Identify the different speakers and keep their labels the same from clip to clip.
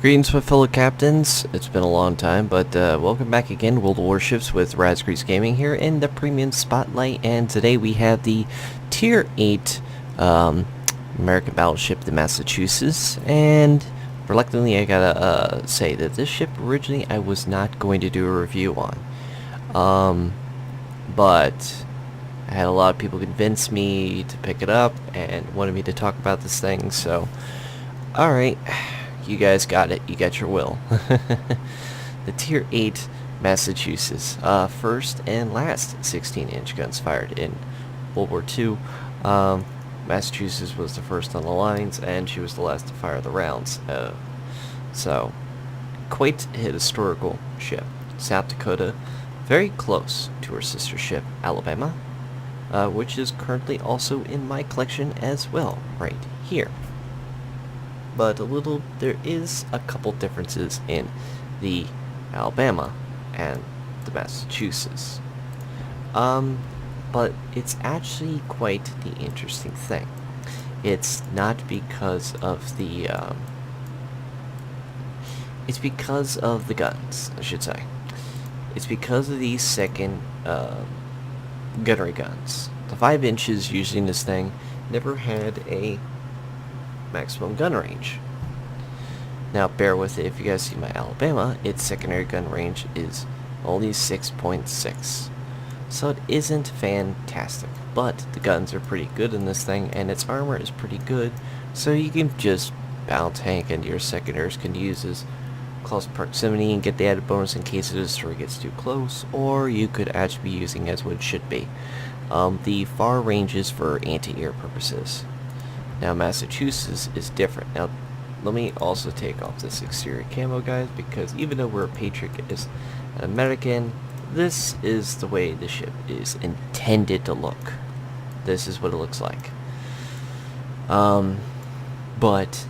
Speaker 1: Greetings, my fellow captains. It's been a long time, but welcome back again, World of Warships with Razgrease Gaming here in the Premium Spotlight, and today we have the Tier 8 American Battleship, the Massachusetts, and reluctantly I gotta say that this ship originally I was not going to do a review on, but I had a lot of people convince me to pick it up and wanted me to talk about this thing, so alright. You guys got it. You got your will. The Tier 8 Massachusetts. First and last 16-inch guns fired in World War II. Massachusetts was the first on the lines, and she was the last to fire the rounds. So, quite a historical ship. South Dakota, very close to her sister ship, Alabama, which is currently also in my collection as well, right here. But there is a couple differences in the Alabama and the Massachusetts. But it's actually quite the interesting thing. It's not because of the, it's because of the guns, I should say. It's because of the second, gunnery guns. The 5 inches using this thing never had a maximum gun range. Now bear with it, if you guys see my Alabama, its secondary gun range is only 6.6. So it isn't fantastic, but the guns are pretty good in this thing, and its armor is pretty good, so you can just bounce tank and your secondaries can use as close proximity and get the added bonus in case the destroyer gets too close, or you could actually be using as what it should be. The far range is for anti-air purposes. Now Massachusetts is different. Now let me also take off this exterior camo, guys, because even though we're a Patriot is an American, this is the way the ship is intended to look. This is what it looks like. But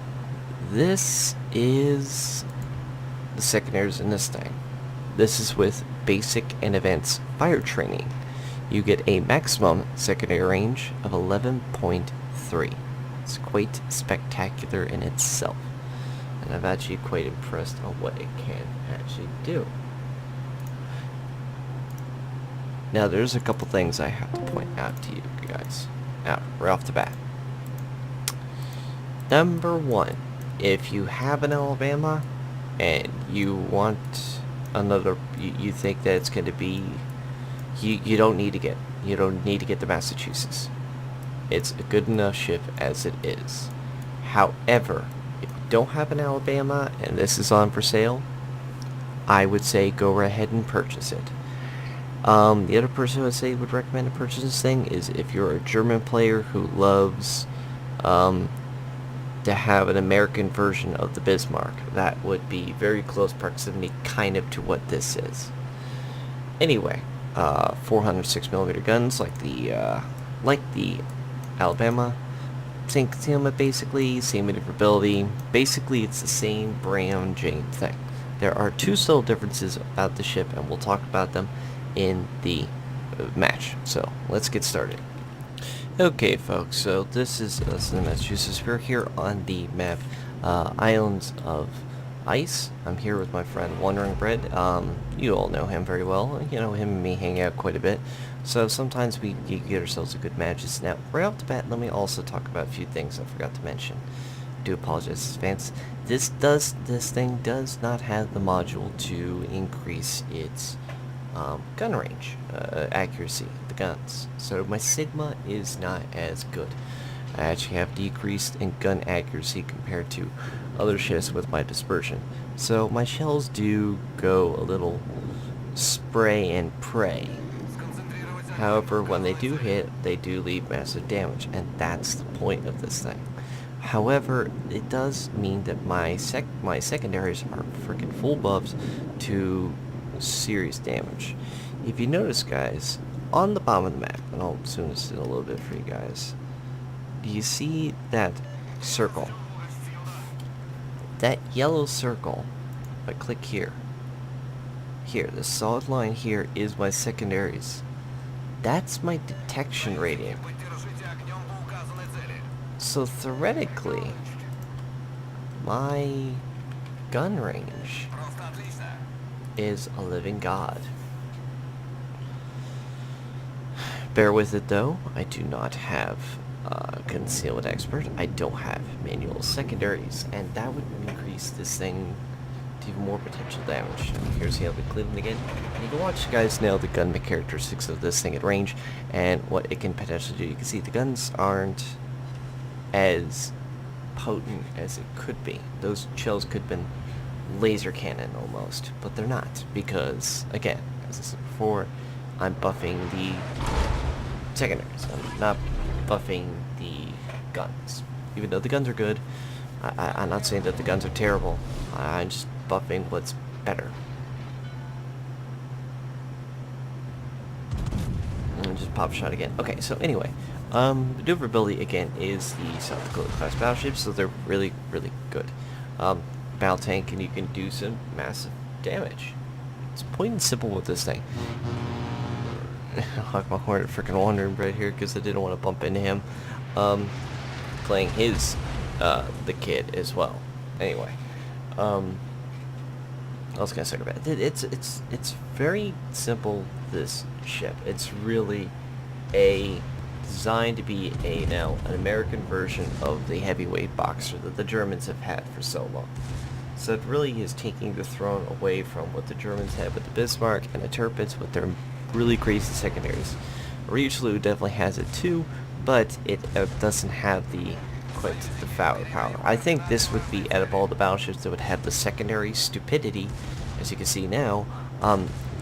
Speaker 1: this is the secondaries in this thing. This is with basic and advanced fire training. You get a maximum secondary range of 11.3. It's quite spectacular in itself, and I'm actually quite impressed on what it can actually do. Now there's a couple things I have to point out to you guys, right off the bat. Number one, if you have an Alabama and you want another, you think that it's going to be, you don't need to get the Massachusetts. It's a good enough ship as it is. However, if you don't have an Alabama and this is on for sale, I would say go right ahead and purchase it. The other person I would say would recommend to purchase this thing is if you're a German player who loves to have an American version of the Bismarck. That would be very close proximity kind of to what this is. Anyway, 406mm guns like the Alabama, same concealment basically, same maneuverability. Basically, it's the same brand Jane thing. There are two subtle differences about the ship, and we'll talk about them in the match. So let's get started. Okay, folks. So this is the Massachusetts. We're here on the map, Islands of Ice. I'm here with my friend Wandering Bread. You all know him very well. You know, him and me hang out quite a bit. So sometimes we get ourselves a good matches. Now, right off the bat, let me also talk about a few things I forgot to mention. I do apologize in advance. This thing does not have the module to increase its gun range, accuracy, the guns. So my Sigma is not as good. I actually have decreased in gun accuracy compared to other ships with my dispersion. So my shells do go a little spray and pray. However, when they do hit, they do leave massive damage, and that's the point of this thing. However, it does mean that my secondaries are freaking full buffs to serious damage. If you notice, guys, on the bottom of the map, and I'll zoom this in a little bit for you guys, do you see that circle? That yellow circle, if I click here, this solid line here is my secondaries. That's my detection rating. So theoretically, my gun range is a living god. Bear with it though, I do not have concealed expert. I don't have manual secondaries, and that would increase this thing to even more potential damage. Here's Hail Cleveland again. And you can watch guys nail the gun characteristics of this thing at range and what it can potentially do. You can see the guns aren't as potent as it could be. Those shells could have been laser cannon almost, but they're not, because again, as I said before, I'm buffing the secondaries. I'm not buffing the guns. Even though the guns are good, I'm not saying that the guns are terrible. I'm just buffing what's better. And just pop shot again. Okay, so anyway, maneuverability again is the South Dakota class battleships, so they're really, really good. Battle tank, and you can do some massive damage. It's plain and simple with this thing. Like my hornet freaking wandering right here because I didn't want to bump into him. Playing his the kid as well. Anyway, I was gonna say about it. It's very simple. This ship. It's really designed to be an American version of the heavyweight boxer that the Germans have had for so long. So it really is taking the throne away from what the Germans had with the Bismarck and the Tirpitz with their really crazy secondaries. Richelieu definitely has it too, but it doesn't have quite the firepower. I think this would be, out of all the battleships that would have the secondary stupidity, as you can see now,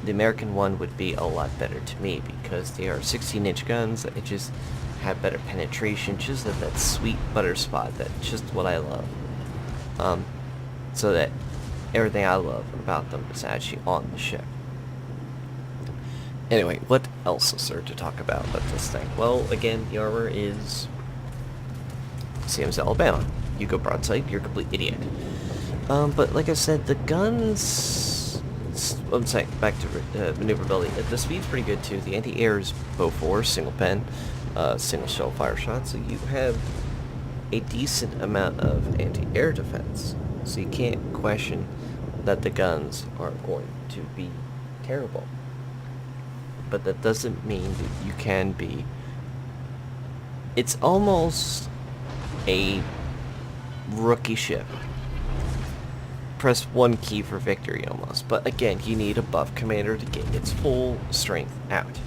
Speaker 1: the American one would be a lot better to me, because they are 16-inch guns that just have better penetration, just have that sweet butter spot, that's just what I love. So that everything I love about them is actually on the ship. Anyway, what else is there to talk about this thing? Well, again, the armor is same as Alabama. You go broadside, you're a complete idiot. But like I said, the guns, I'm saying, back to maneuverability, the speed's pretty good too. The anti-air is bow 4, single pen, single shell fire shot, so you have a decent amount of anti-air defense. So you can't question that the guns are going to be terrible. But that doesn't mean that you can be. It's almost a rookie ship. Press one key for victory almost. But again, you need a buff commander to get its full strength out.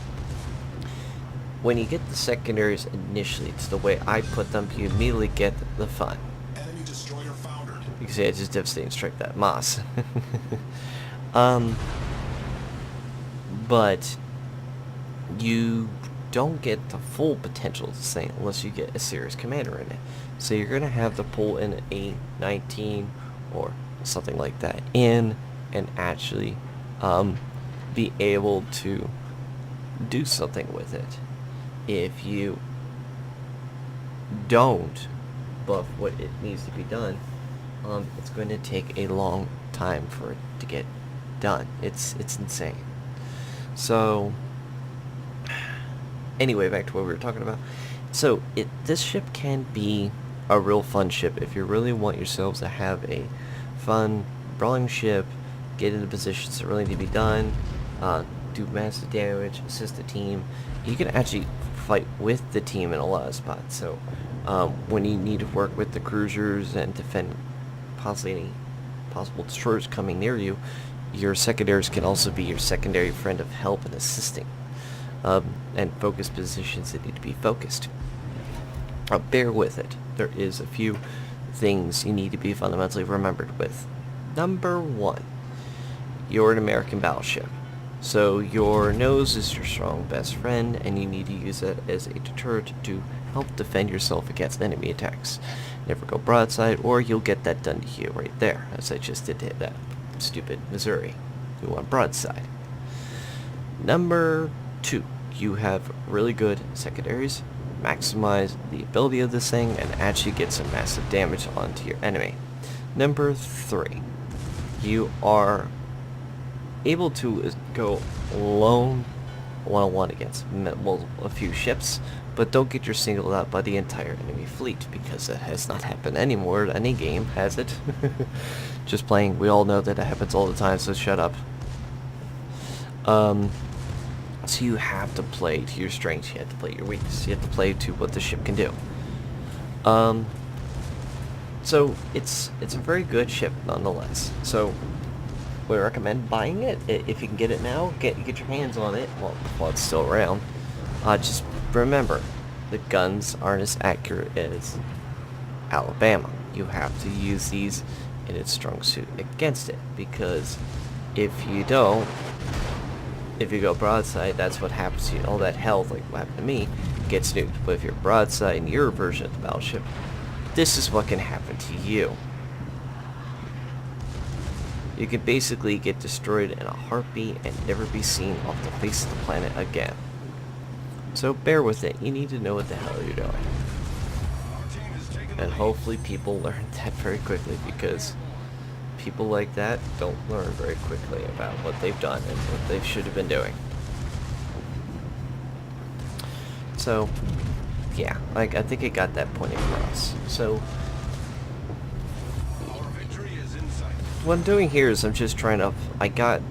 Speaker 1: When you get the secondaries initially, it's the way I put them, you immediately get the fun.
Speaker 2: Enemy destroyer foundered.
Speaker 1: You can see I just devastating strike that moss. But you don't get the full potential of this thing unless you get a serious commander in it. So you're going to have to pull in a 19 or something like that in and actually be able to do something with it. If you don't buff what it needs to be done, it's going to take a long time for it to get done. It's insane. So anyway, back to what we were talking about. So this ship can be a real fun ship if you really want yourselves to have a fun brawling ship, get into positions that really need to be done, do massive damage, assist the team. You can actually fight with the team in a lot of spots. So when you need to work with the cruisers and defend possibly any possible destroyers coming near you, your secondaries can also be your secondary friend of help and assisting. And focus positions that need to be focused. Bear with it. There is a few things you need to be fundamentally remembered with. Number 1, you're an American battleship. So your nose is your strong best friend, and you need to use it as a deterrent to help defend yourself against enemy attacks. Never go broadside, or you'll get that done to you right there, as I just did to that stupid Missouri who went broadside. Number 2, you have really good secondaries. Maximize the ability of this thing and actually get some massive damage onto your enemy. Number 3, you are able to go alone one-on-one against a few ships, but don't get your singled out by the entire enemy fleet, because that has not happened anymore in any game, has it? Just playing, we all know that it happens all the time, so shut up. So you have to play to your strengths, you have to play your weakness, you have to play to what the ship can do. So it's a very good ship nonetheless. So we recommend buying it if you can get it now. Get your hands on it while it's still around. Just remember, the guns aren't as accurate as Alabama. You have to use these in its strong suit against it, because if you don't, if you go broadside, that's what happens to you. All that health, like what happened to me, gets nuked. But if you're broadside in your version of the battleship, this is what can happen to you. You can basically get destroyed in a heartbeat and never be seen off the face of the planet again. So bear with it. You need to know what the hell you're doing. And hopefully people learn that very quickly, because people like that don't learn very quickly about what they've done and what they should have been doing. So, yeah, I think it got that point across. So, what I'm doing here is I'm just trying to, I got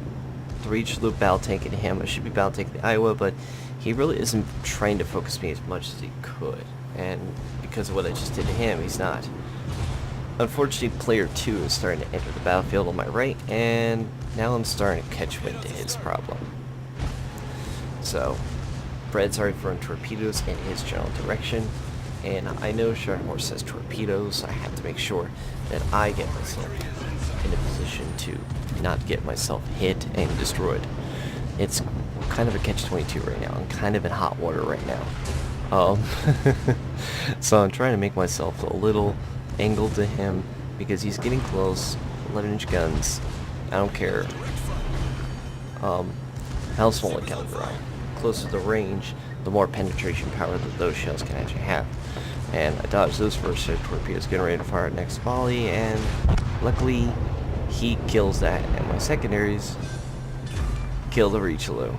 Speaker 1: the reach loop battle tank into him. I should be battle tanking the Iowa, but he really isn't trying to focus me as much as he could. And because of what I just did to him, he's not. Unfortunately, player 2 is starting to enter the battlefield on my right, and now I'm starting to catch wind to his problem. So, Fred's already throwing torpedoes in his general direction, and I know Shark Horse has torpedoes, so I have to make sure that I get myself in a position to not get myself hit and destroyed. It's kind of a catch-22 right now. I'm kind of in hot water right now. So I'm trying to make myself a little angle to him, because he's getting close. 11-inch guns, I don't care how small it can grow. Closer to the range, the more penetration power that those shells can actually have. And I dodged those first set torpedoes, getting ready to fire at next volley, and luckily he kills that, and my secondaries kill the Reachaloo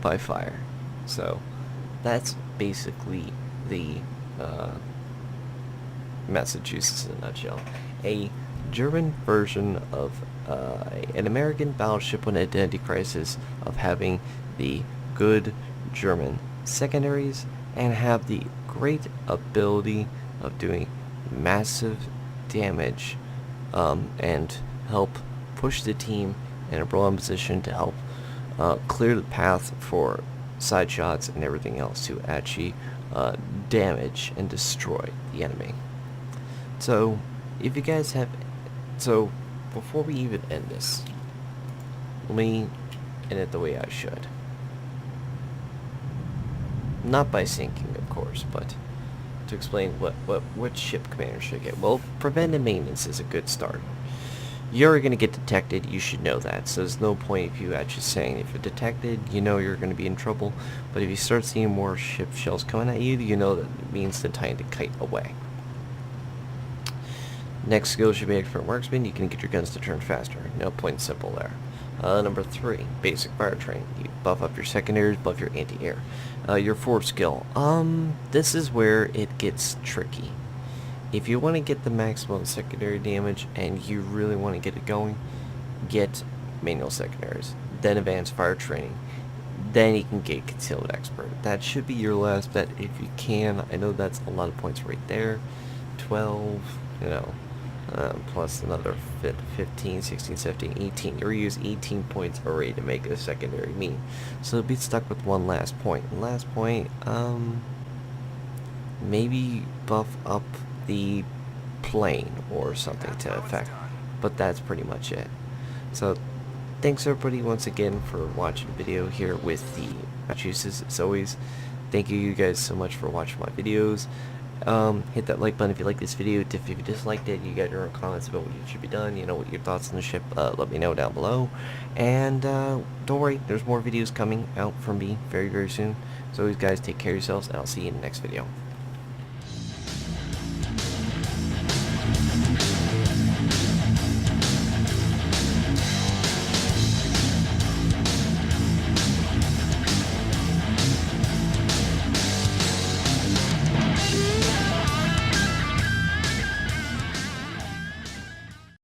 Speaker 1: by fire. So that's basically the Massachusetts in a nutshell. A German version of an American battleship with an identity crisis, of having the good German secondaries and have the great ability of doing massive damage and help push the team in a broad position to help clear the path for side shots and everything else to actually damage and destroy the enemy. So, if you guys have... So, before we even end this, let me end it the way I should. Not by sinking, of course, but to explain what ship commander should get. Well, preventive maintenance is a good start. You're going to get detected, you should know that, so there's no point if you actually saying if you're detected, you know you're going to be in trouble, but if you start seeing more ship shells coming at you, you know that it means the time to kite away. Next skill should be expert marksman. You can get your guns to turn faster. No, point simple there. Number 3, basic fire training. You buff up your secondaries, buff your anti-air. Your fourth skill. This is where it gets tricky. If you want to get the maximum secondary damage and you really want to get it going, get manual secondaries, then advanced fire training, then you can get concealment expert. That should be your last bet if you can. I know that's a lot of points right there. 12, you know, plus another 15, 16, 17, 18. You're use 18 points already to make a secondary mean. So be stuck with one last point. And last point, maybe buff up the plane or something to effect. But that's pretty much it. So thanks everybody once again for watching the video here with the Massachusetts. As always, thank you guys so much for watching my videos. Hit that like button if you like this video. If you disliked it, you got your own comments about what should be done, you know, what your thoughts on the ship, let me know down below. And don't worry, there's more videos coming out from me very, very soon. So always guys, take care of yourselves, and I'll see you in the next video.